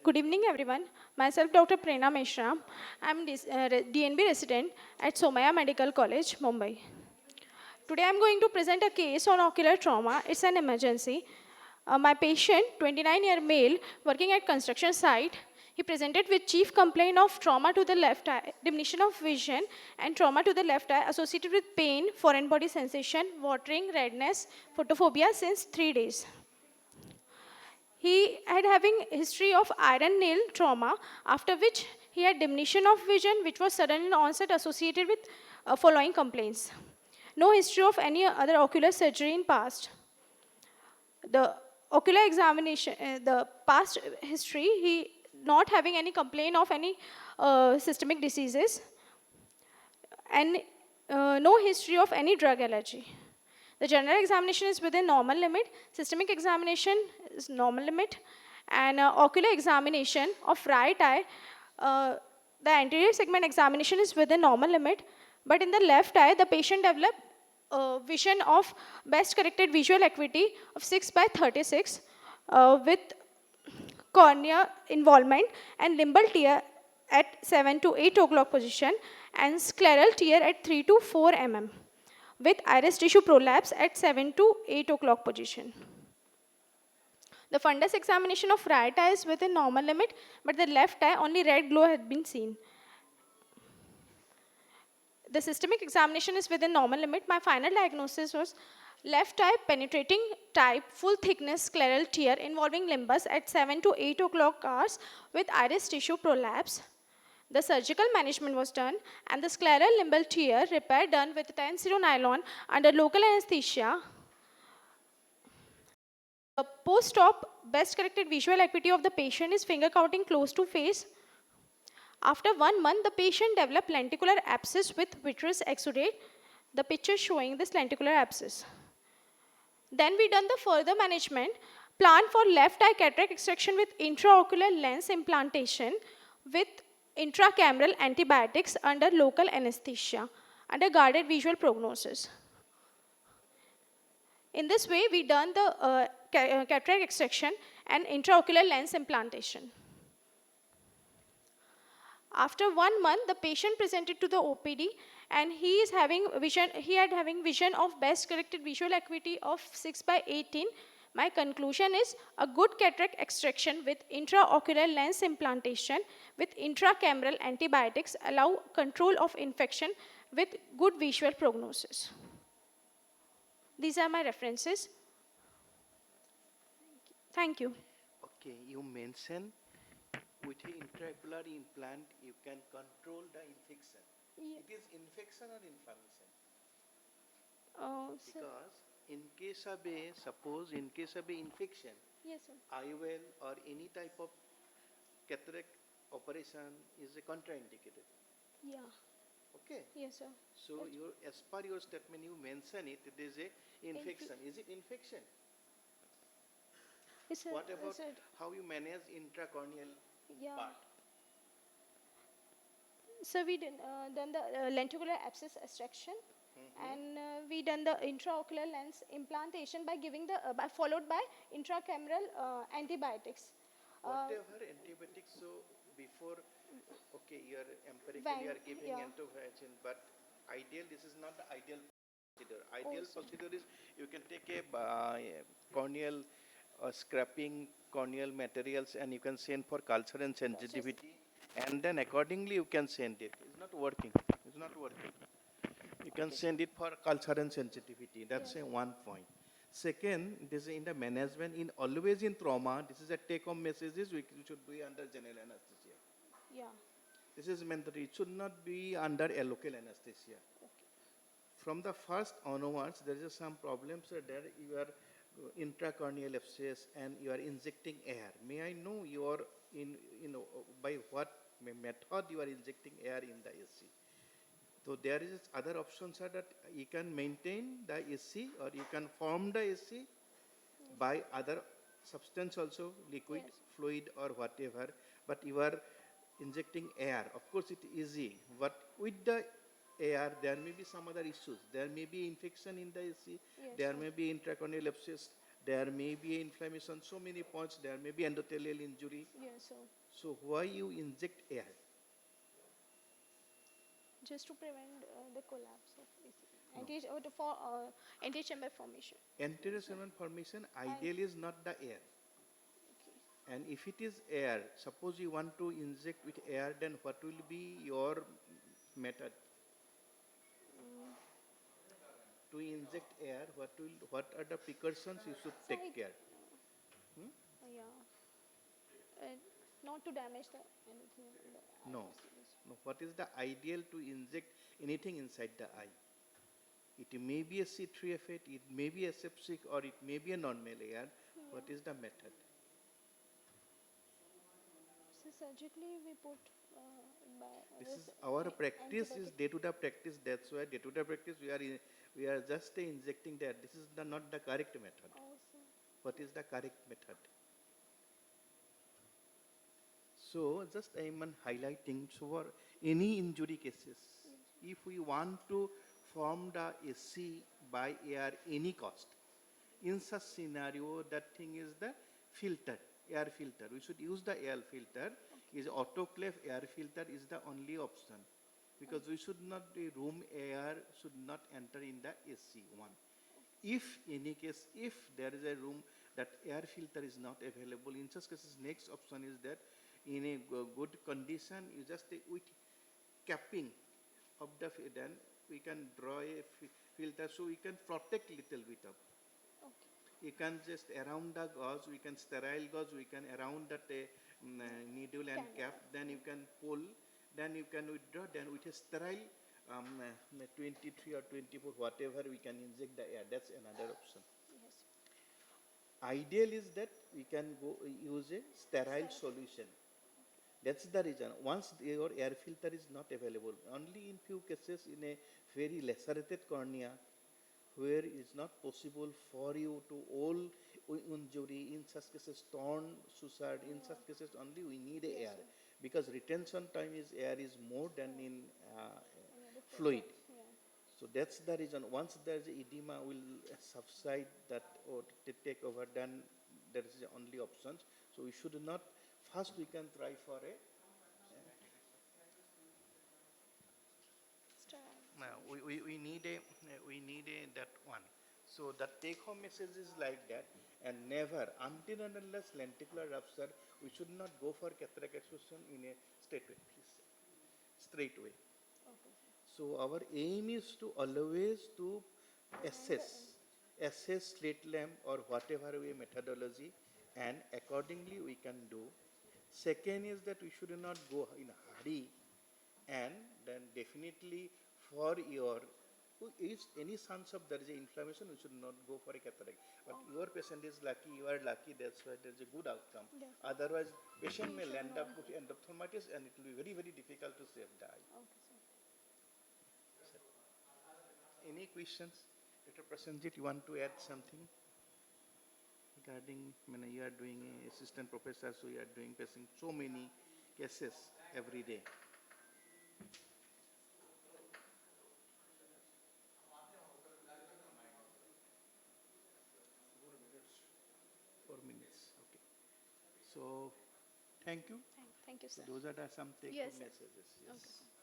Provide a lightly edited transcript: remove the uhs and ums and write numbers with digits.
Good evening, everyone. Myself, Dr. Prerna Meshram. I'm DNB resident at Somaya Medical College, Mumbai. Today, I'm going to present a case on ocular trauma. It's an emergency. My patient, 29-year male, working at construction site, he presented with chief complaint of trauma to the left eye, diminution of vision, and trauma to the left eye associated with pain, foreign body sensation, watering, redness, photophobia since 3 days. He had having history of iron nail trauma, after which he had diminution of vision, which was sudden in onset associated with following complaints. No history of any other ocular surgery in past. The ocular examination, the past history, he not having any complaint of any systemic diseases, and no history of any drug allergy. The general examination is within normal limit, systemic examination is normal limit, and ocular examination of right eye, the anterior segment examination is within normal limit, but in the left eye, the patient developed vision of best corrected visual acuity of 6/36 with cornea involvement and limbal tear at 7 to 8 o'clock position and scleral tear at 3 to 4 mm with iris tissue prolapse at 7 to 8 o'clock position. The fundus examination of right eye is within normal limit, but the left eye only red glow had been seen. The systemic examination is within normal limit. My final diagnosis was left eye penetrating type full thickness scleral tear involving limbus at 7 to 8 o'clock hours with iris tissue prolapse. The surgical management was done and the scleral limbal tear repair done with 10-0 nylon under local anesthesia. The post-op best corrected visual acuity of the patient is finger counting close to face. After 1 month, the patient developed lenticular abscess with vitreous exudate. The picture showing this lenticular abscess. Then we done the further management, plan for left eye cataract extraction with intraocular lens implantation with intracameral antibiotics under local anesthesia, under guarded visual prognosis. In this way, we done the cataract extraction and intraocular lens implantation. After 1 month, the patient presented to the OPD and he had having vision of best corrected visual acuity of 6/18. My conclusion is a good cataract extraction with intraocular lens implantation with intracameral antibiotics allow control of infection with good visual prognosis. These are my references. Thank you. Okay, you mentioned with an intraocular implant you can control the infection. Yeah. It is infection or inflammation? Sir. Because in case of a, suppose in case of a infection, Yes, sir. IOL or any type of cataract operation is a contraindicated. Yeah. Okay. Yes, sir. So as per your statement you mention it is a infection. Is it infection? Yes, sir. What about Sir. how you manage intracorneal Yeah. part? So we done the lenticular abscess extraction, and we done the intraocular lens implantation by giving the followed by intracameral antibiotics. Whatever antibiotics, so before, okay, you are empirically you are giving yeah. antibiotics, but ideal, this is not the ideal procedure. Ideal procedure is you can take a corneal scrapping corneal materials and you can send for culture and sensitivity, and then accordingly you can send it. It's not working. It's not working. You can send it for culture and sensitivity. That's a one point. Second, this is in the management, in always in trauma, this is a take-home messages we should be under general anesthesia. Yeah. This is mandatory. It should not be under a local anesthesia. Okay. From the first onwards, there is some problems there. You are intracorneal abscess and you are injecting air. May I know your by what method you are injecting air in the AC? So there is other options are that you can maintain the AC or you can form the AC by other substance also, liquid, fluid or whatever, but you are injecting air. Of course it is easy, but with the air there may be some other issues. There may be infection in the AC, there may be intracorneal abscess there may be inflammation, so many points, there may be endothelial injury. Yes, sir. So why you inject air? Just to prevent the collapse of anti-chamber formation. Anterior segment formation ideally is not the air. Okay. And if it is air, suppose you want to inject with air, then what will be your method? To inject air, what are the precautions you should So take care? yeah. Not to damage the anything in the No. eyes. No. What is the ideal to inject anything inside the eye? It may be a C3F8, it may be aseptic, or it may be a normal air. What is the method? So surgically we put This is our practice, is antibiotic. day-to-day practice. That's why day-to-day practice we are just injecting that. This is not the correct method. Also. What is the correct method? So just I am highlighting, so for any injury cases, if we want to form the AC by air any cost, in such scenario that thing is the filter, air filter. We should use the air filter. Is autoclave air filter is the only option, because we should not, the room air should not enter in the AC one. If any case, if there is a room that air filter is not available, in such cases next option is that in a good condition, you just with capping of the, then we can draw a filter, so we can protect little bit of. Okay. You can just around the gauze, we can sterile gauze, we can around that needle and cap, then you can pull, then you can withdraw, then with a sterile 23 or 24, whatever, we can inject the air. That's another option. Yes. Ideal is that we can go use a sterile solution. That's the reason. Once your air filter is not available, only in few cases in a very lacerated cornea, where it's not possible for you to all injury, in such cases torn suicide, in such cases only we need air, because retention time is air is more than in fluid. Yeah. So that's the reason. Once there is edema will subside that or take over, then there is the only options. So we should not, first we can try for a we need a that one. So the take home message is like that, and never until and unless lenticular rupture, we should not go for cataract extraction in a straight way, please. Straight way. Okay. So our aim is to always to assess slit lamp or whatever way methodology, and accordingly we can do. Second is that we should not go in a hurry, and then definitely for your, if any chance of there is an inflammation, we should not go for a cataract. But your patient is lucky, you are lucky, that's why there is a good outcome. Otherwise, patient may land up with endophthalmitis, and it will be very, very difficult to save the eye. Okay, sir. Any questions? Dr. Prasenjit, you want to add something regarding, you are doing assistant professor, so you are doing facing so many cases every day. 4 minutes. Okay. So, thank you. Thank you, sir. So those are some take-home Yes, sir. messages. Yes. Okay.